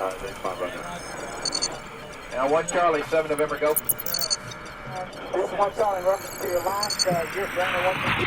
Respond right now. Now 1 Charlie, 7 November, go. This is 1 Charlie, in reference to your last, just running 1.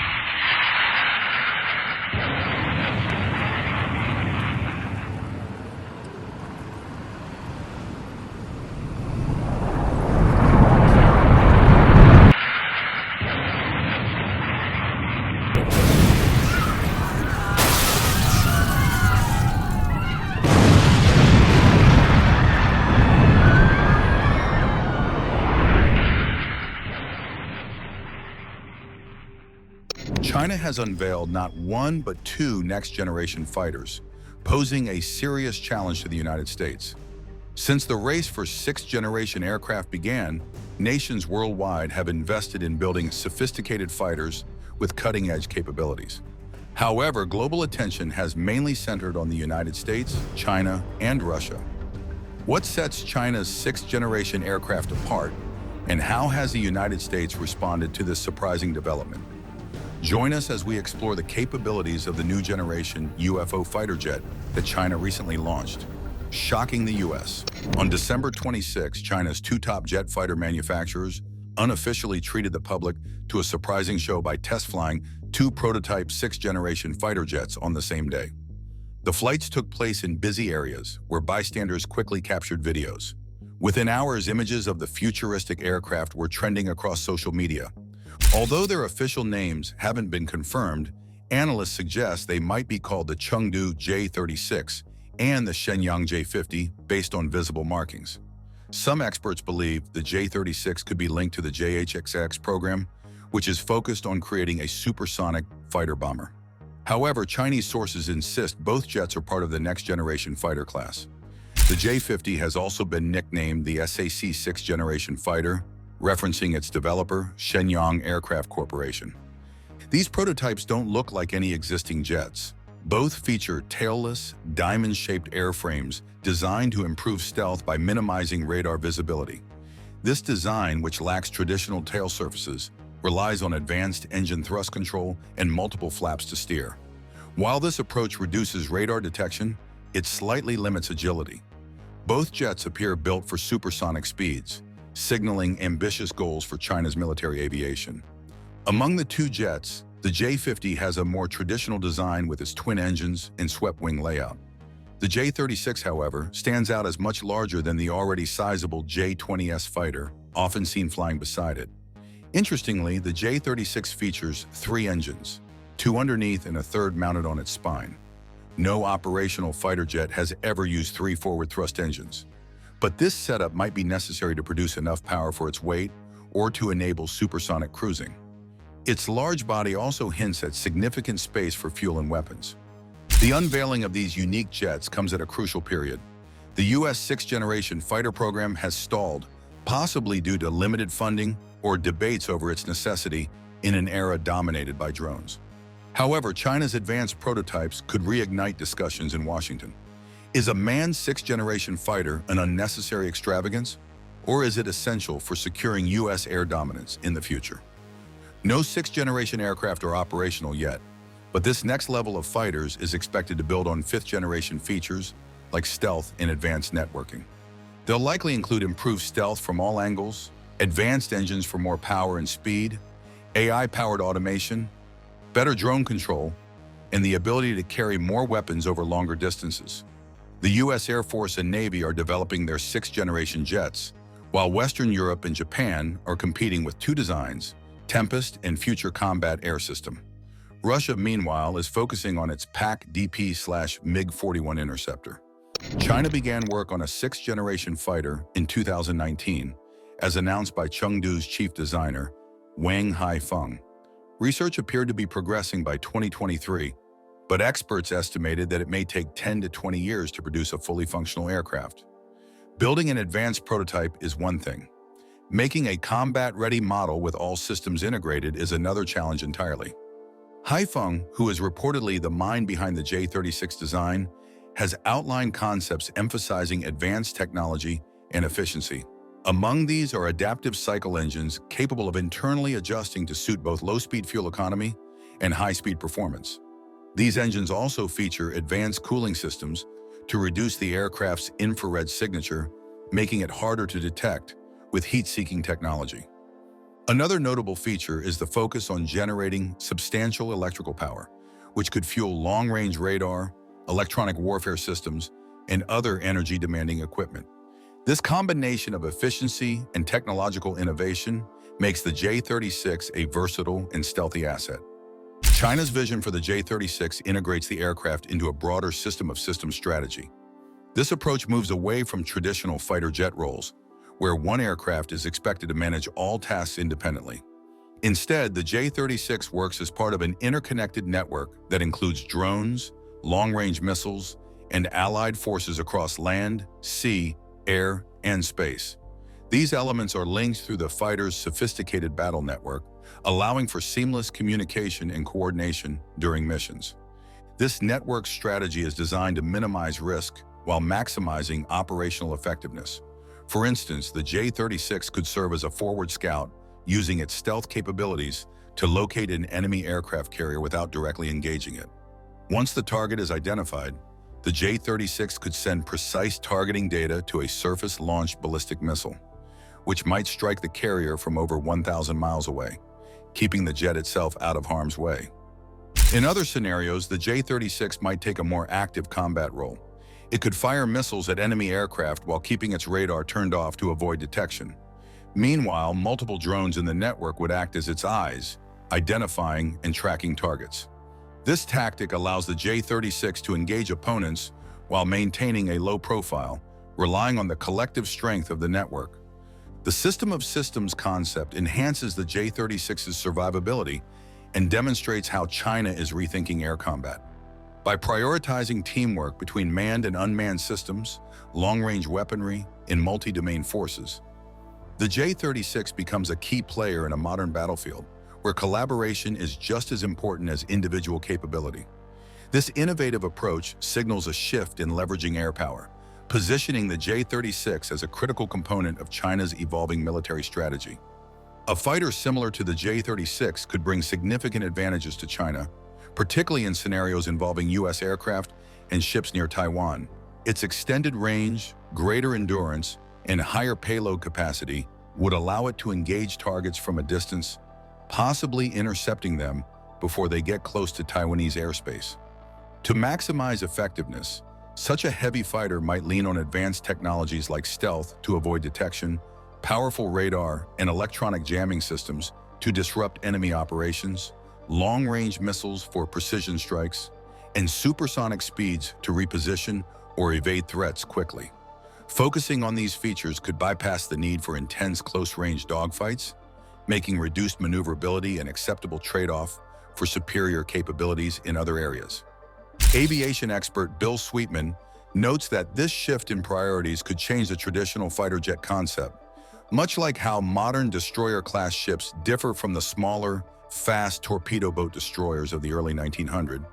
China has unveiled not one but 2 next-generation fighters, posing a serious challenge to the United States. Since the race for 6th-generation aircraft began, nations worldwide have invested in building sophisticated fighters with cutting-edge capabilities. However, global attention has mainly centered on the United States, China, and Russia. What sets China's 6th-generation aircraft apart, and how has the United States responded to this surprising development? Join us as we explore the capabilities of the new generation UFO fighter jet that China recently launched, shocking the U.S. On December 26, China's 2 top jet fighter manufacturers unofficially treated the public to a surprising show by test flying 2 prototype 6th-generation fighter jets on the same day. The flights took place in busy areas where bystanders quickly captured videos. Within hours, images of the futuristic aircraft were trending across social media. Although their official names haven't been confirmed, analysts suggest they might be called the Chengdu J-36 and the Shenyang J-50 based on visible markings. Some experts believe the J-36 could be linked to the JHXX program, which is focused on creating a supersonic fighter bomber. However, Chinese sources insist both jets are part of the next-generation fighter class. The J-50 has also been nicknamed the SAC 6th-generation fighter, referencing its developer, Shenyang Aircraft Corporation. These prototypes don't look like any existing jets. Both feature tailless, diamond-shaped airframes designed to improve stealth by minimizing radar visibility. This design, which lacks traditional tail surfaces, relies on advanced engine thrust control and multiple flaps to steer. While this approach reduces radar detection, it slightly limits agility. Both jets appear built for supersonic speeds, signaling ambitious goals for China's military aviation. Among the 2 jets, the J-50 has a more traditional design with its twin engines and swept-wing layout. The J-36, however, stands out as much larger than the already sizable J-20S fighter, often seen flying beside it. Interestingly, the J-36 features 3 engines, 2 underneath and a third mounted on its spine. No operational fighter jet has ever used 3 forward thrust engines. But this setup might be necessary to produce enough power for its weight or to enable supersonic cruising. Its large body also hints at significant space for fuel and weapons. The unveiling of these unique jets comes at a crucial period. The U.S. 6th-generation fighter program has stalled, possibly due to limited funding or debates over its necessity in an era dominated by drones. However, China's advanced prototypes could reignite discussions in Washington. Is a manned 6th-generation fighter an unnecessary extravagance, or is it essential for securing U.S. air dominance in the future? No 6th-generation aircraft are operational yet, but this next level of fighters is expected to build on 5th-generation features like stealth and advanced networking. They'll likely include improved stealth from all angles, advanced engines for more power and speed, AI-powered automation, better drone control, and the ability to carry more weapons over longer distances. The U.S. Air Force and Navy are developing their 6th-generation jets, while Western Europe and Japan are competing with 2 designs, Tempest and Future Combat Air System. Russia, meanwhile, is focusing on its PAC-DP/MiG-41 interceptor. China began work on a 6th-generation fighter in 2019, as announced by Chengdu's chief designer, Wang Haifeng. Research appeared to be progressing by 2023, but experts estimated that it may take 10 to 20 years to produce a fully functional aircraft. Building an advanced prototype is one thing. Making a combat-ready model with all systems integrated is another challenge entirely. Haifeng, who is reportedly the mind behind the J-36 design, has outlined concepts emphasizing advanced technology and efficiency. Among these are adaptive cycle engines capable of internally adjusting to suit both low-speed fuel economy and high-speed performance. These engines also feature advanced cooling systems to reduce the aircraft's infrared signature, making it harder to detect with heat-seeking technology. Another notable feature is the focus on generating substantial electrical power, which could fuel long-range radar, electronic warfare systems, and other energy-demanding equipment. This combination of efficiency and technological innovation makes the J-36 a versatile and stealthy asset. China's vision for the J-36 integrates the aircraft into a broader system-of-systems strategy. This approach moves away from traditional fighter jet roles, where one aircraft is expected to manage all tasks independently. Instead, the J-36 works as part of an interconnected network that includes drones, long-range missiles, and allied forces across land, sea, air, and space. These elements are linked through the fighter's sophisticated battle network, allowing for seamless communication and coordination during missions. This network strategy is designed to minimize risk while maximizing operational effectiveness. For instance, the J-36 could serve as a forward scout, using its stealth capabilities to locate an enemy aircraft carrier without directly engaging it. Once the target is identified, the J-36 could send precise targeting data to a surface-launched ballistic missile, which might strike the carrier from over 1,000 miles away, keeping the jet itself out of harm's way. In other scenarios, the J-36 might take a more active combat role. It could fire missiles at enemy aircraft while keeping its radar turned off to avoid detection. Meanwhile, multiple drones in the network would act as its eyes, identifying and tracking targets. This tactic allows the J-36 to engage opponents while maintaining a low profile, relying on the collective strength of the network. The system-of-systems concept enhances the J-36's survivability and demonstrates how China is rethinking air combat. By prioritizing teamwork between manned and unmanned systems, long-range weaponry, and multi-domain forces, the J-36 becomes a key player in a modern battlefield, where collaboration is just as important as individual capability. This innovative approach signals a shift in leveraging air power, positioning the J-36 as a critical component of China's evolving military strategy. A fighter similar to the J-36 could bring significant advantages to China, particularly in scenarios involving U.S. aircraft and ships near Taiwan. Its extended range, greater endurance, and higher payload capacity would allow it to engage targets from a distance, possibly intercepting them before they get close to Taiwanese airspace. To maximize effectiveness, such a heavy fighter might lean on advanced technologies like stealth to avoid detection, powerful radar and electronic jamming systems to disrupt enemy operations, long-range missiles for precision strikes, and supersonic speeds to reposition or evade threats quickly. Focusing on these features could bypass the need for intense close-range dogfights, making reduced maneuverability an acceptable trade-off for superior capabilities in other areas. Aviation expert Bill Sweetman notes that this shift in priorities could change the traditional fighter jet concept, much like how modern destroyer-class ships differ from the smaller, fast torpedo boat destroyers of the early 1900s.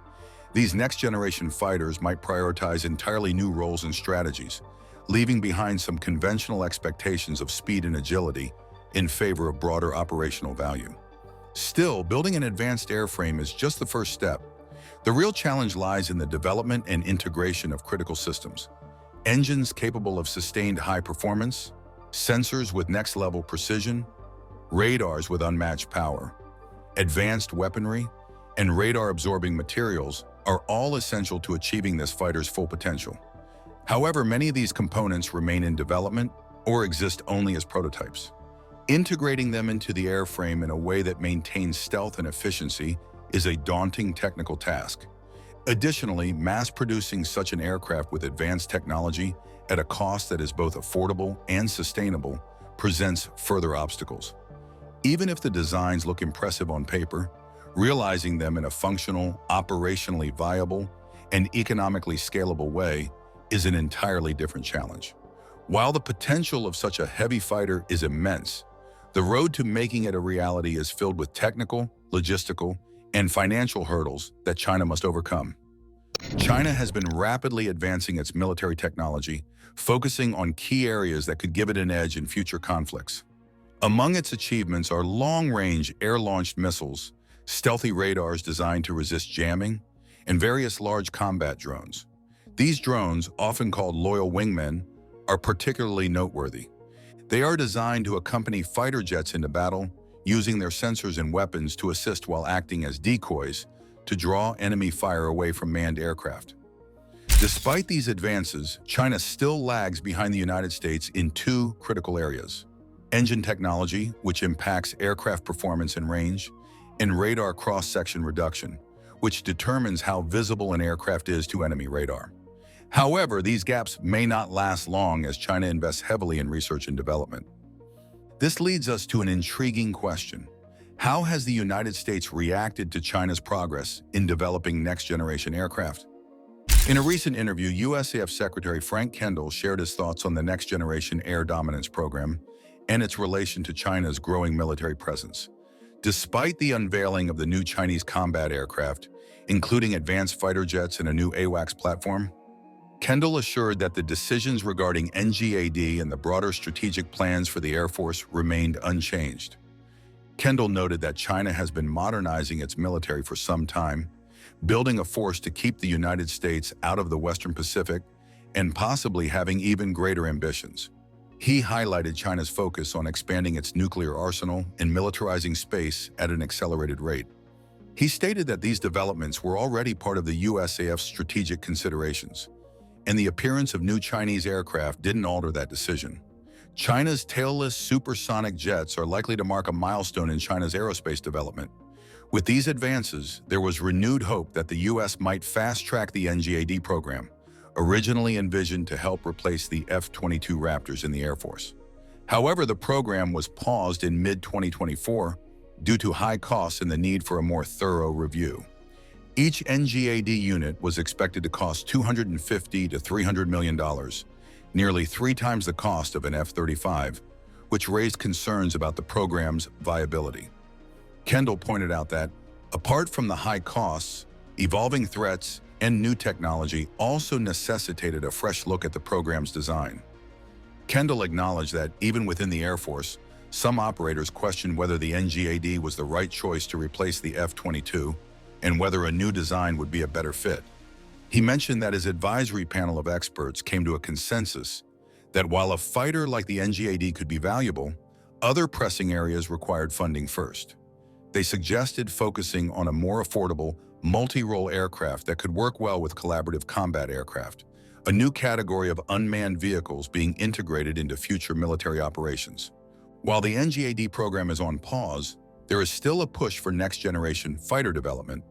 These next-generation fighters might prioritize entirely new roles and strategies, leaving behind some conventional expectations of speed and agility in favor of broader operational value. Still, building an advanced airframe is just the first step. The real challenge lies in the development and integration of critical systems. Engines capable of sustained high performance, sensors with next-level precision, radars with unmatched power, advanced weaponry, and radar-absorbing materials are all essential to achieving this fighter's full potential. However, many of these components remain in development or exist only as prototypes. Integrating them into the airframe in a way that maintains stealth and efficiency is a daunting technical task. Additionally, mass-producing such an aircraft with advanced technology at a cost that is both affordable and sustainable presents further obstacles. Even if the designs look impressive on paper, realizing them in a functional, operationally viable, and economically scalable way is an entirely different challenge. While the potential of such a heavy fighter is immense, the road to making it a reality is filled with technical, logistical, and financial hurdles that China must overcome. China has been rapidly advancing its military technology, focusing on key areas that could give it an edge in future conflicts. Among its achievements are long-range air-launched missiles, stealthy radars designed to resist jamming, and various large combat drones. These drones, often called loyal wingmen, are particularly noteworthy. They are designed to accompany fighter jets into battle, using their sensors and weapons to assist while acting as decoys to draw enemy fire away from manned aircraft. Despite these advances, China still lags behind the United States in two critical areas: engine technology, which impacts aircraft performance and range, and radar cross-section reduction, which determines how visible an aircraft is to enemy radar. However, these gaps may not last long as China invests heavily in research and development. This leads us to an intriguing question. How has the United States reacted to China's progress in developing next-generation aircraft? In a recent interview, USAF Secretary Frank Kendall shared his thoughts on the next-generation air dominance program and its relation to China's growing military presence. Despite the unveiling of the new Chinese combat aircraft, including advanced fighter jets and a new AWACS platform, Kendall assured that the decisions regarding NGAD and the broader strategic plans for the Air Force remained unchanged. Kendall noted that China has been modernizing its military for some time, building a force to keep the United States out of the Western Pacific and possibly having even greater ambitions. He highlighted China's focus on expanding its nuclear arsenal and militarizing space at an accelerated rate. He stated that these developments were already part of the USAF's strategic considerations, and the appearance of new Chinese aircraft didn't alter that decision. China's tailless supersonic jets are likely to mark a milestone in China's aerospace development. With these advances, there was renewed hope that the U.S. might fast-track the NGAD program, originally envisioned to help replace the F-22 Raptors in the Air Force. However, the program was paused in mid-2024 due to high costs and the need for a more thorough review. Each NGAD unit was expected to cost $250 to $300 million, nearly 3 times the cost of an F-35, which raised concerns about the program's viability. Kendall pointed out that, apart from the high costs, evolving threats and new technology also necessitated a fresh look at the program's design. Kendall acknowledged that, even within the Air Force, some operators questioned whether the NGAD was the right choice to replace the F-22 and whether a new design would be a better fit. He mentioned that his advisory panel of experts came to a consensus that while a fighter like the NGAD could be valuable, other pressing areas required funding first. They suggested focusing on a more affordable, multi-role aircraft that could work well with collaborative combat aircraft, a new category of unmanned vehicles being integrated into future military operations. While the NGAD program is on pause, there is still a push for next-generation fighter development,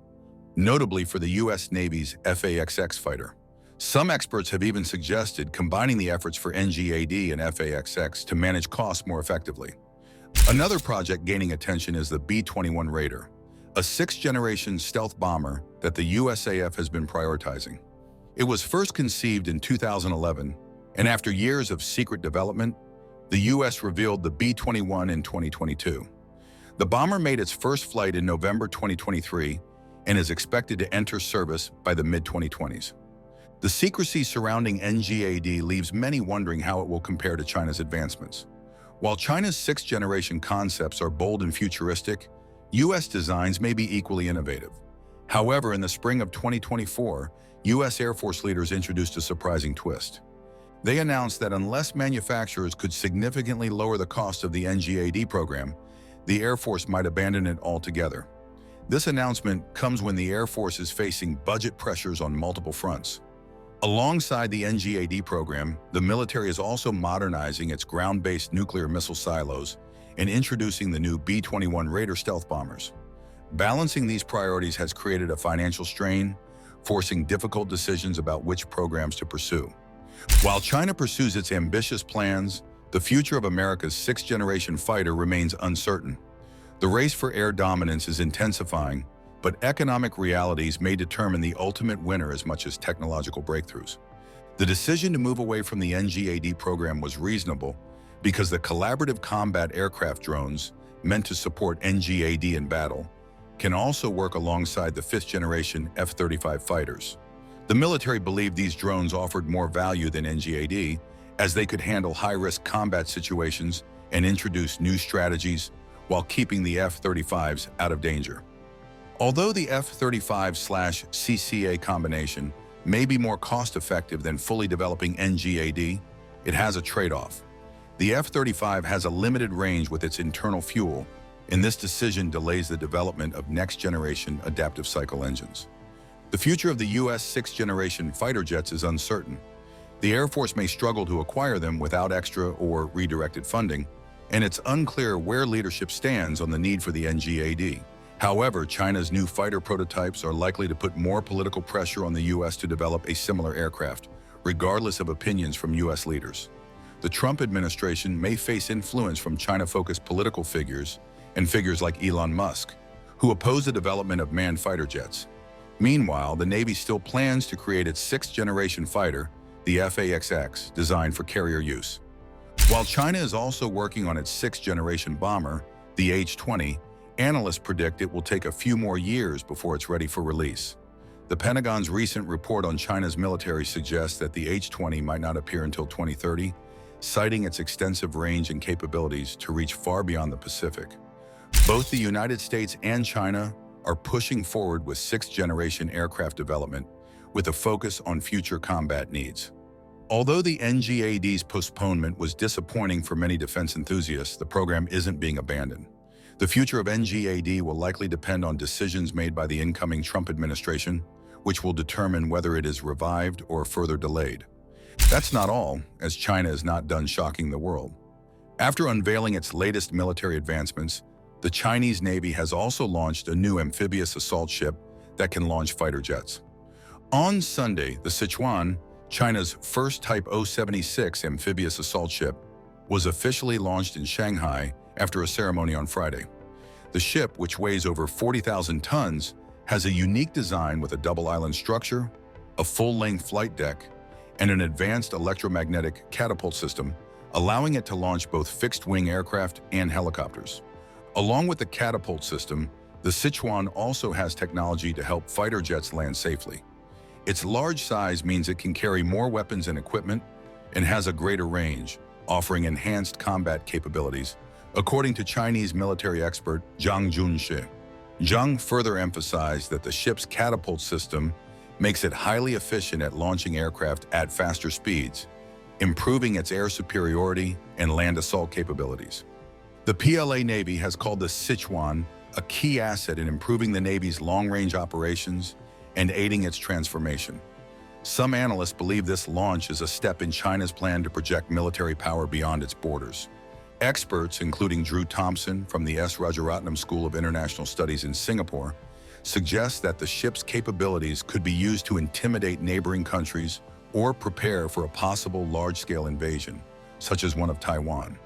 notably for the U.S. Navy's F/A-XX fighter. Some experts have even suggested combining the efforts for NGAD and F/A-XX to manage costs more effectively. Another project gaining attention is the B-21 Raider, a 6th-generation stealth bomber that the USAF has been prioritizing. It was first conceived in 2011, and after years of secret development, the U.S. revealed the B-21 in 2022. The bomber made its first flight in November 2023 and is expected to enter service by the mid-2020s. The secrecy surrounding NGAD leaves many wondering how it will compare to China's advancements. While China's 6th-generation concepts are bold and futuristic, U.S. designs may be equally innovative. However, in the spring of 2024, U.S. Air Force leaders introduced a surprising twist. They announced that unless manufacturers could significantly lower the cost of the NGAD program, the Air Force might abandon it altogether. This announcement comes when the Air Force is facing budget pressures on multiple fronts. Alongside the NGAD program, the military is also modernizing its ground-based nuclear missile silos and introducing the new B-21 Raider stealth bombers. Balancing these priorities has created a financial strain, forcing difficult decisions about which programs to pursue. While China pursues its ambitious plans, the future of America's 6th-generation fighter remains uncertain. The race for air dominance is intensifying, but economic realities may determine the ultimate winner as much as technological breakthroughs. The decision to move away from the NGAD program was reasonable because the collaborative combat aircraft drones, meant to support NGAD in battle, can also work alongside the 5th-generation F-35 fighters. The military believed these drones offered more value than NGAD, as they could handle high-risk combat situations and introduce new strategies while keeping the F-35s out of danger. Although the F-35/CCA combination may be more cost-effective than fully developing NGAD, it has a trade-off. The F-35 has a limited range with its internal fuel, and this decision delays the development of next-generation adaptive cycle engines. The future of the U.S. sixth-generation fighter jets is uncertain. The Air Force may struggle to acquire them without extra or redirected funding, and it's unclear where leadership stands on the need for the NGAD. However, China's new fighter prototypes are likely to put more political pressure on the U.S. to develop a similar aircraft, regardless of opinions from U.S. leaders. The Trump administration may face influence from China-focused political figures and figures like Elon Musk, who oppose the development of manned fighter jets. Meanwhile, the Navy still plans to create its sixth-generation fighter, the F/A-XX, designed for carrier use. While China is also working on its sixth-generation bomber, the H-20, analysts predict it will take a few more years before it's ready for release. The Pentagon's recent report on China's military suggests that the H-20 might not appear until 2030, citing its extensive range and capabilities to reach far beyond the Pacific. Both the United States and China are pushing forward with sixth-generation aircraft development, with a focus on future combat needs. Although the NGAD's postponement was disappointing for many defense enthusiasts, the program isn't being abandoned. The future of NGAD will likely depend on decisions made by the incoming Trump administration, which will determine whether it is revived or further delayed. That's not all, as China is not done shocking the world. After unveiling its latest military advancements, the Chinese Navy has also launched a new amphibious assault ship that can launch fighter jets. On Sunday, the Sichuan, China's first Type 076 amphibious assault ship, was officially launched in Shanghai after a ceremony on Friday. The ship, which weighs over 40,000 tons, has a unique design with a double-island structure, a full-length flight deck, and an advanced electromagnetic catapult system, allowing it to launch both fixed-wing aircraft and helicopters. Along with the catapult system, the Sichuan also has technology to help fighter jets land safely. Its large size means it can carry more weapons and equipment and has a greater range, offering enhanced combat capabilities, according to Chinese military expert Zhang Junshi. Zhang further emphasized that the ship's catapult system makes it highly efficient at launching aircraft at faster speeds, improving its air superiority and land assault capabilities. The PLA Navy has called the Sichuan a key asset in improving the Navy's long-range operations and aiding its transformation. Some analysts believe this launch is a step in China's plan to project military power beyond its borders. Experts, including Drew Thompson from the S. Rajaratnam School of International Studies in Singapore, suggest that the ship's capabilities could be used to intimidate neighboring countries or prepare for a possible large-scale invasion, such as one of Taiwan.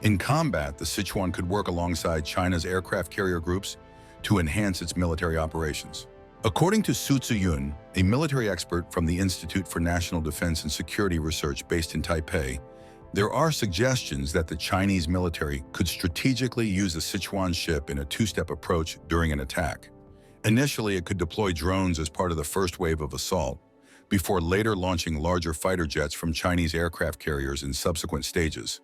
In combat, the Sichuan could work alongside China's aircraft carrier groups to enhance its military operations. According to Su Ziyun, a military expert from the Institute for National Defense and Security Research based in Taipei, there are suggestions that the Chinese military could strategically use the Sichuan ship in a two-step approach during an attack. Initially, it could deploy drones as part of the first wave of assault, before later launching larger fighter jets from Chinese aircraft carriers in subsequent stages.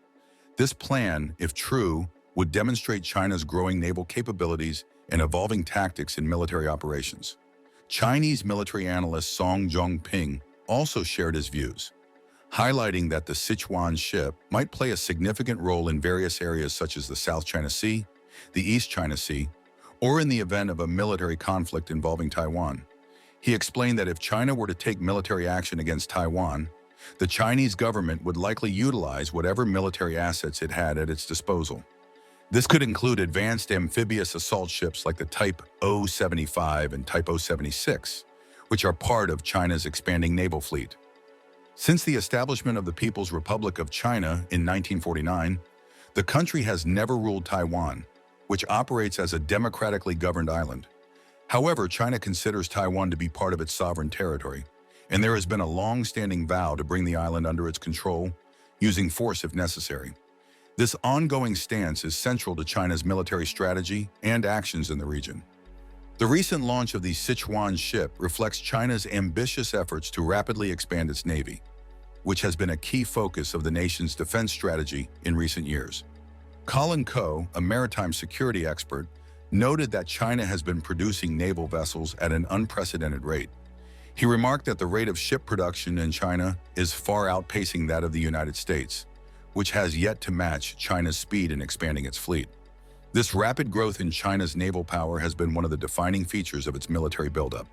This plan, if true, would demonstrate China's growing naval capabilities and evolving tactics in military operations. Chinese military analyst Song Zhongping also shared his views, highlighting that the Sichuan ship might play a significant role in various areas such as the South China Sea, the East China Sea, or in the event of a military conflict involving Taiwan. He explained that if China were to take military action against Taiwan, the Chinese government would likely utilize whatever military assets it had at its disposal. This could include advanced amphibious assault ships like the Type 075 and Type 076, which are part of China's expanding naval fleet. Since the establishment of the People's Republic of China in 1949, the country has never ruled Taiwan, which operates as a democratically governed island. However, China considers Taiwan to be part of its sovereign territory, and there has been a long-standing vow to bring the island under its control, using force if necessary. This ongoing stance is central to China's military strategy and actions in the region. The recent launch of the Sichuan ship reflects China's ambitious efforts to rapidly expand its navy, which has been a key focus of the nation's defense strategy in recent years. Colin Coe, a maritime security expert, noted that China has been producing naval vessels at an unprecedented rate. He remarked that the rate of ship production in China is far outpacing that of the United States, which has yet to match China's speed in expanding its fleet. This rapid growth in China's naval power has been one of the defining features of its military buildup.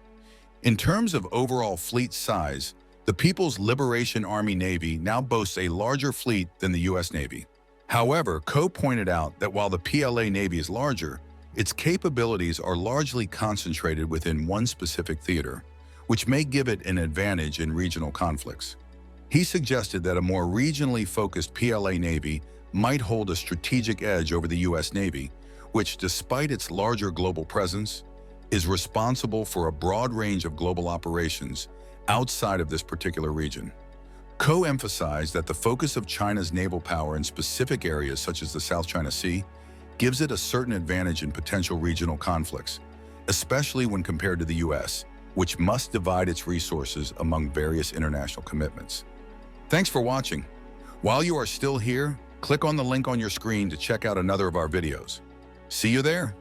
In terms of overall fleet size, the People's Liberation Army Navy now boasts a larger fleet than the U.S. Navy. However, Ko pointed out that while the PLA Navy is larger, its capabilities are largely concentrated within one specific theater, which may give it an advantage in regional conflicts. He suggested that a more regionally focused PLA Navy might hold a strategic edge over the U.S. Navy, which, despite its larger global presence, is responsible for a broad range of global operations outside of this particular region. Ko emphasized that the focus of China's naval power in specific areas such as the South China Sea gives it a certain advantage in potential regional conflicts, especially when compared to the U.S., which must divide its resources among various international commitments. Thanks for watching. While you are still here, click on the link on your screen to check out another of our videos. See you there.